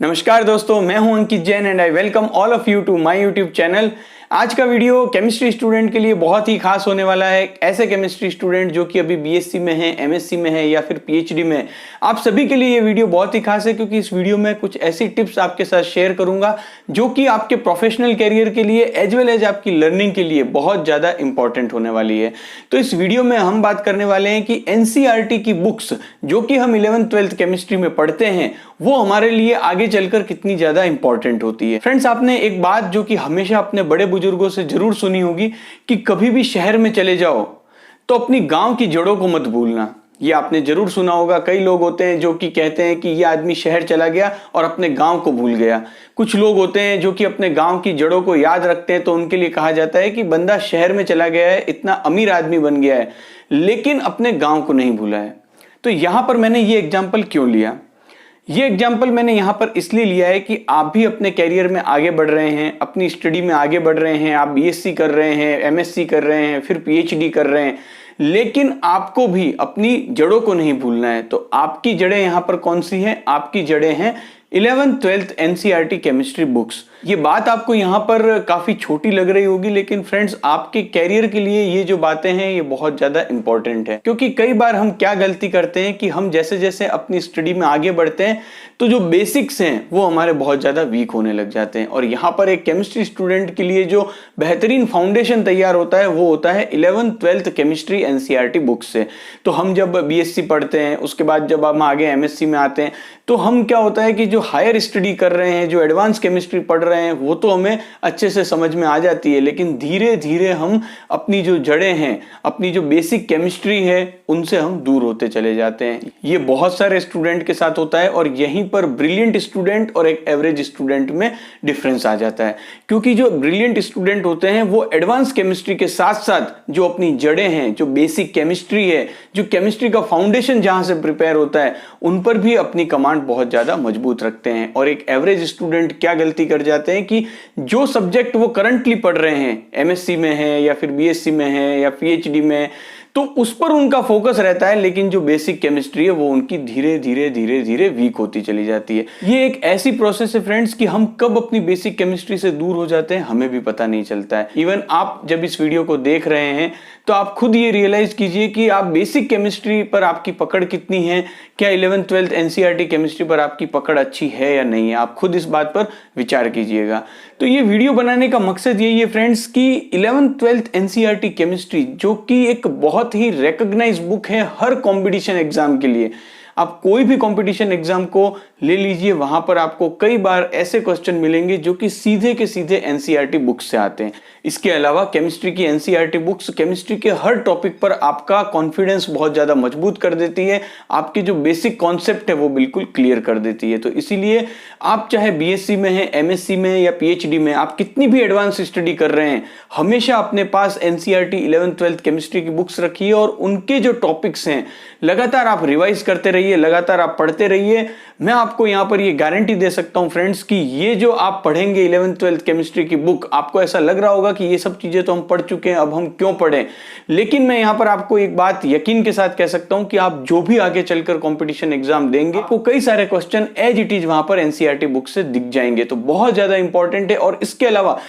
नमस्कार दोस्तों, मैं हूं Ankit Jain and I welcome all of you to my YouTube channel. आज का वीडियो केमिस्ट्री स्टूडेंट के लिए बहुत ही खास होने वाला है। ऐसे केमिस्ट्री स्टूडेंट जो कि अभी बीएससी में है, एमएससी में है या फिर पीएचडी में, आप सभी के लिए ये वीडियो बहुत ही खास है क्योंकि इस वीडियो में कुछ ऐसी टिप्स आपके साथ शेयर करूंगा जो कि आपके प्रोफेशनल कैरियर के लिए एज वेल एज आपकी लर्निंग के लिए बहुत ज्यादा इंपॉर्टेंट होने वाली है। तो इस वीडियो में हम बात करने वाले हैं कि एनसीईआरटी की बुक्स जो कि हम 11th-12th केमिस्ट्री में पढ़ते हैं वो हमारे लिए आगे चलकर कितनी ज्यादा इंपॉर्टेंट होती है। फ्रेंड्स, आपने एक बात जो कि हमेशा अपने बड़े बुजुर्गों से जरूर सुनी होगी कि कभी भी शहर में चले जाओ तो अपनी गांव की जड़ों को मत भूलना। ये आपने जरूर सुना होगा। कई लोग होते हैं जो कि कहते हैं कि ये आदमी शहर चला गया और अपने गांव को भूल गया। कुछ लोग होते हैं जो कि अपने गांव की जड़ों को याद रखते हैं, तो उनके लिए कहा जाता है कि बंदा शहर में चला गया है, इतना अमीर आदमी बन गया है, लेकिन अपने गांव को नहीं भूला है। तो यहां पर मैंने ये एग्जाम्पल क्यों लिया? ये एग्जाम्पल मैंने यहाँ पर इसलिए लिया है कि आप भी अपने कैरियर में आगे बढ़ रहे हैं, अपनी स्टडी में आगे बढ़ रहे हैं, आप बीएससी कर रहे हैं, एमएससी कर रहे हैं, फिर पीएचडी कर रहे हैं, लेकिन आपको भी अपनी जड़ों को नहीं भूलना है। तो आपकी जड़ें यहाँ पर कौन सी हैं? आपकी जड़ें हैं 11th-12th एनसीईआरटी केमिस्ट्री बुक्स। ये बात आपको यहाँ पर काफी छोटी लग रही होगी, लेकिन फ्रेंड्स आपके कैरियर के लिए ये जो बातें हैं ये बहुत ज्यादा इंपॉर्टेंट है। क्योंकि कई बार हम क्या गलती करते हैं कि हम जैसे जैसे अपनी स्टडी में आगे बढ़ते हैं तो जो बेसिक्स हैं वो हमारे बहुत ज्यादा वीक होने लग जाते हैं। और यहाँ पर एक केमिस्ट्री स्टूडेंट के लिए जो बेहतरीन फाउंडेशन तैयार होता है वो होता है 11th-12th केमिस्ट्री एनसीईआरटी बुक्स से। तो हम जब बीएससी पढ़ते हैं, उसके बाद जब हम आगे एमएससी में आते हैं, तो हम क्या होता है कि जो हायर स्टडी कर रहे हैं, जो एडवांस केमिस्ट्री पढ़ रहे हैं, वो तो हमें अच्छे से समझ में आ जाती है, लेकिन धीरे धीरे हम अपनी जो जड़ें हैं, अपनी जो बेसिक केमिस्ट्री है, उनसे हम दूर होते चले जाते हैं। ये बहुत सारे स्टूडेंट के साथ होता है और यहीं पर ब्रिलियंट स्टूडेंट और एक एवरेज स्टूडेंट में डिफरेंस आ जाता है। क्योंकि जो ब्रिलियंट स्टूडेंट होते हैं वो एडवांस केमिस्ट्री के साथ साथ जो अपनी जड़ें हैं, जो बेसिक केमिस्ट्री है, जो केमिस्ट्री का फाउंडेशन जहां से प्रिपेयर होता है, उन पर भी अपनी कमांड बहुत ज्यादा मजबूत रखते हैं। और एक एवरेज स्टूडेंट क्या गलती कर जाते हैं कि जो सब्जेक्ट वो करंटली पढ़ रहे हैं, एमएससी में है या फिर बीएससी में है या पीएचडी में, तो उस पर उनका फोकस रहता है, लेकिन जो बेसिक केमिस्ट्री है वो उनकी धीरे धीरे धीरे धीरे वीक होती चली जाती है। ये एक ऐसी प्रोसेस है फ्रेंड्स कि हम कब अपनी बेसिक केमिस्ट्री से दूर हो जाते हैं हमें भी पता नहीं चलता है। इवन आप जब इस वीडियो को देख रहे हैं तो आप खुद ये रियलाइज कीजिए कि आप बेसिक केमिस्ट्री पर आपकी पकड़ कितनी है। क्या 11th-12th एनसीईआरटी केमिस्ट्री पर आपकी पकड़ अच्छी है या नहीं है? आप खुद इस बात पर विचार कीजिएगा। तो ये वीडियो बनाने का मकसद यही है फ्रेंड्स कि 11th-12th एनसीईआरटी केमिस्ट्री जो कि एक बहुत ही रिकॉग्नाइज बुक है हर कंपटीशन एग्जाम के लिए। आप कोई भी कंपटीशन एग्जाम को ले लीजिए, वहां पर आपको कई बार ऐसे क्वेश्चन मिलेंगे जो कि सीधे के सीधे एनसीईआरटी बुक्स से आते हैं। इसके अलावा केमिस्ट्री की एनसीईआरटी बुक्स केमिस्ट्री के हर टॉपिक पर आपका कॉन्फिडेंस बहुत ज्यादा मजबूत कर देती है, आपके जो बेसिक कॉन्सेप्ट है वो बिल्कुल क्लियर कर देती है। तो इसीलिए आप चाहे बीएससी में है, एमएससी में या पीएचडी में, आप कितनी भी एडवांस स्टडी कर रहे हैं, हमेशा अपने पास एनसीईआरटी 11th-12th केमिस्ट्री की बुक्स रखिए और उनके जो टॉपिक्स हैं लगातार आप रिवाइज करते रहिए, लगातार आप पढ़ते रहिए। मैं आपको यहां पर ये गारंटी दे सकता हूं फ्रेंड्स कि ये जो आप पढ़ेंगे 11th-12th केमिस्ट्री की बुक, आपको ऐसा लग रहा होगा कि ये सब चीजें तो हम पढ़ चुके हैं, अब हम क्यों पढ़ें। लेकिन मैं यहां पर आपको एक बात यकीन के साथ कह सकता हूं कि आप जो भी आगे चलकर कंपटीशन एग्जाम देंगे, आपको कई सारे क्वेश्चन एज इट इज वहां पर एनसीईआरटी बुक से दिख जाएंगे। तो बहुत ज्यादा इंपॉर्टेंट है। और इसके अलावा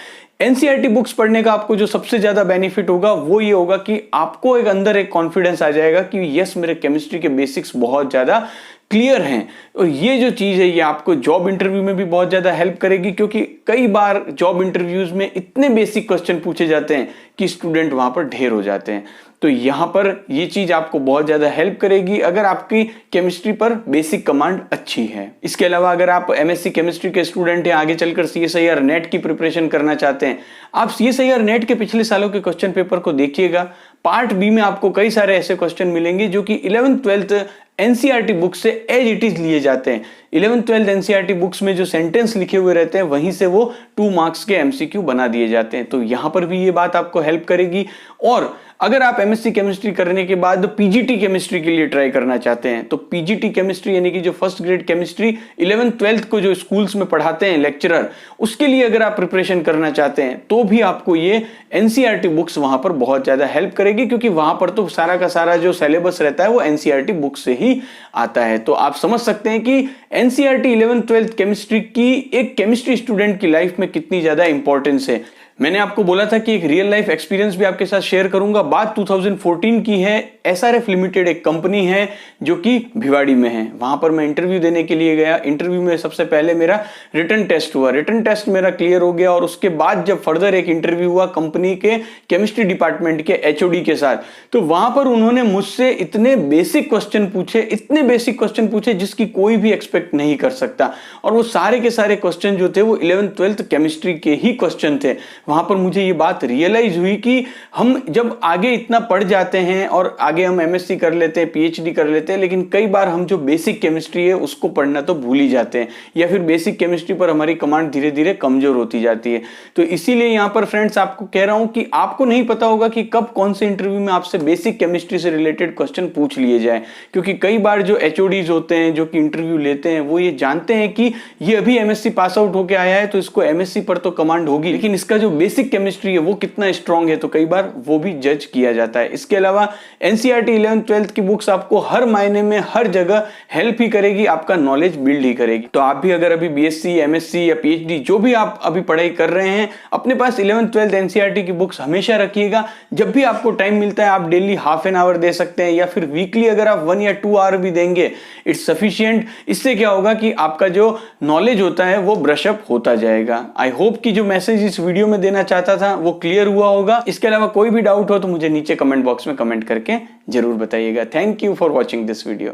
एनसीईआरटी बुक्स पढ़ने का आपको जो सबसे ज्यादा बेनिफिट होगा वो ये होगा कि आपको एक अंदर एक कॉन्फिडेंस आ जाएगा कि यस, मेरे केमिस्ट्री के बेसिक्स बहुत ज्यादा क्लियर हैं। और ये जो चीज है ये आपको जॉब इंटरव्यू में भी बहुत ज्यादा हेल्प करेगी, क्योंकि कई बार जॉब इंटरव्यूज में इतने बेसिक क्वेश्चन पूछे जाते हैं कि स्टूडेंट वहां पर ढेर हो जाते हैं। तो यहां पर ये चीज आपको बहुत ज्यादा हेल्प करेगी अगर आपकी केमिस्ट्री पर बेसिक कमांड अच्छी है। इसके अलावा अगर आप एमएससी केमिस्ट्री के स्टूडेंट हैं, आगे चलकर सीएसआईआर नेट की प्रिपरेशन करना चाहते हैं, आप सीएसआईआर नेट के पिछले सालों के क्वेश्चन पेपर को देखिएगा। पार्ट बी में आपको कई सारे ऐसे क्वेश्चन मिलेंगे जो कि 11th-12th एनसीईआरटी बुक से एज इट इज लिए जाते हैं। 11th-12th एनसीईआरटी बुक्स में जो सेंटेंस लिखे हुए रहते हैं वहीं से वो 2 मार्क्स के एमसीक्यू बना दिए जाते हैं। तो यहां पर भी ये बात आपको हेल्प करेगी। और अगर आप एमएससी केमिस्ट्री करने के बाद पीजीटी केमिस्ट्री के लिए ट्राई करना चाहते हैं, तो पीजीटी केमिस्ट्री यानी कि जो फर्स्ट ग्रेड केमिस्ट्री 11th-12th को जो स्कूल्स में पढ़ाते हैं लेक्चरर, उसके लिए अगर आप प्रिपरेशन करना चाहते हैं तो भी आपको ये एनसीईआरटी बुक्स वहां पर बहुत ज्यादा हेल्प करेगी, क्योंकि वहां पर तो सारा का सारा जो सिलेबस रहता है वो एनसीईआरटी बुक से ही आता है। तो आप समझ सकते हैं कि एनसीईआरटी 11th 12th केमिस्ट्री की एक केमिस्ट्री स्टूडेंट की लाइफ में कितनी ज्यादा इंपॉर्टेंस है। मैंने आपको बोला था कि एक रियल लाइफ एक्सपीरियंस भी आपके साथ शेयर करूंगा। बात 2014 की है। एसआरएफ लिमिटेड एक कंपनी है जो कि भिवाड़ी में है। वहां पर मैं इंटरव्यू देने के लिए गया। इंटरव्यू में सबसे पहले मेरा रिटन टेस्ट हुआ। रिटन टेस्ट मेरा क्लियर हो गया और उसके बाद जब फर्दर एक इंटरव्यू हुआ कंपनी के केमिस्ट्री डिपार्टमेंट के एचओडी के साथ, तो वहां पर उन्होंने मुझसे इतने बेसिक क्वेश्चन पूछे जिसकी कोई भी एक्सपेक्ट नहीं कर सकता। और वो सारे के सारे क्वेश्चन जो थे वो 11th 12th केमिस्ट्री के ही क्वेश्चन थे। वहां पर मुझे ये बात रियलाइज हुई कि हम जब आगे इतना पढ़ जाते हैं और आगे हम एमएससी कर लेते हैं, पीएचडी कर लेते हैं, लेकिन कई बार हम जो बेसिक केमिस्ट्री है उसको पढ़ना तो भूल ही जाते हैं, या फिर बेसिक केमिस्ट्री पर हमारी कमांड धीरे धीरे कमजोर होती जाती है। तो इसीलिए यहां पर फ्रेंड्स आपको कह रहा हूं कि आपको नहीं पता होगा कि कब कौन से इंटरव्यू में आपसे बेसिक केमिस्ट्री से रिलेटेड क्वेश्चन पूछ लिए जाए, क्योंकि कई बार जो एचओडीज होते हैं जो कि इंटरव्यू लेते हैं वो ये जानते हैं कि ये अभी एमएससी पास आउट होकर आया है तो इसको एमएससी पर तो कमांड होगी, लेकिन इसका जो बेसिक केमिस्ट्री है वो कितना स्ट्रांग है, तो कई बार वो भी जज किया जाता है। इसके अलावा एनसीईआरटी 11th 12th की बुक्स आपको हर मायने में हर जगह हेल्प ही करेगी, आपका नॉलेज बिल्ड ही करेगी। तो आप भी अगर अभी बीएससी, एमएससी या पीएचडी जो भी आप अभी पढ़ाई कर रहे हैं, अपने पास 11th 12th एनसीईआरटी की बुक्स हमेशा रखिएगा। जब भी आपको टाइम मिलता है आप डेली हाफ एन आवर दे सकते हैं, या फिर वीकली अगर आप 1 या 2 आवर भी देंगे इट्स सफिशिएंट। इससे क्या होगा कि आपका जो नॉलेज होता है वो ब्रशअप होता जाएगा। आई होप कि जो मैसेज इस वीडियो में देना चाहता था वो क्लियर हुआ होगा। इसके अलावा कोई भी डाउट हो तो मुझे नीचे कमेंट बॉक्स में कमेंट करके जरूर बताइएगा। Thank you for watching this video.